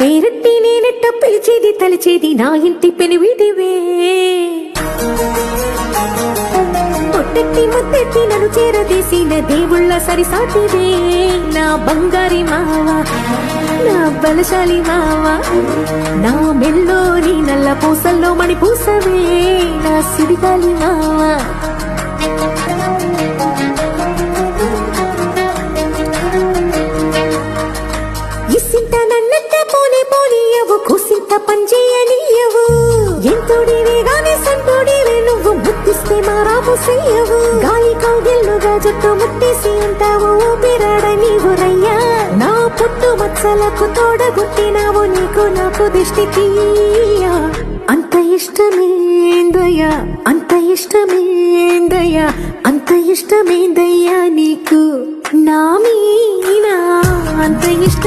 పేరెట్టి నేనెట్ట పిలిచేది తలిచేది నా ఇంటి పెనివిడివే పొట్టెట్టి ముద్దెట్టి నన్ను చేరదీసిన దేవుళ్ళ సరిసాటివే నా బంగారి మావా నా బలశాలి మావా నా మెల్లోని నల్ల పూసల్లో మణి పూసవే నా సిరిగాలి మావా ఇసింత నన్నట్ట పోనే పోనీయవు కుసింత పంచేయనీయవు ఎంతోడివే గాని సంతోడివే నువ్వు ముద్దిస్తే మారాము చెయ్యవు గాలి కౌగిల్లుగా జుట్టు ముట్టేసి ఉంటావు ఊపిరాడ నీవు రయ్యా నా పుట్టు మచ్చలకు తోడగొట్టినావు నీకు నాకు దిష్టికి అంత ఇష్టమేందయ్యా అంత ఇష్టమేందయ్యా అంత ఇష్టమేందయ్యా నీకు నా మీనా అంత ఇష్టం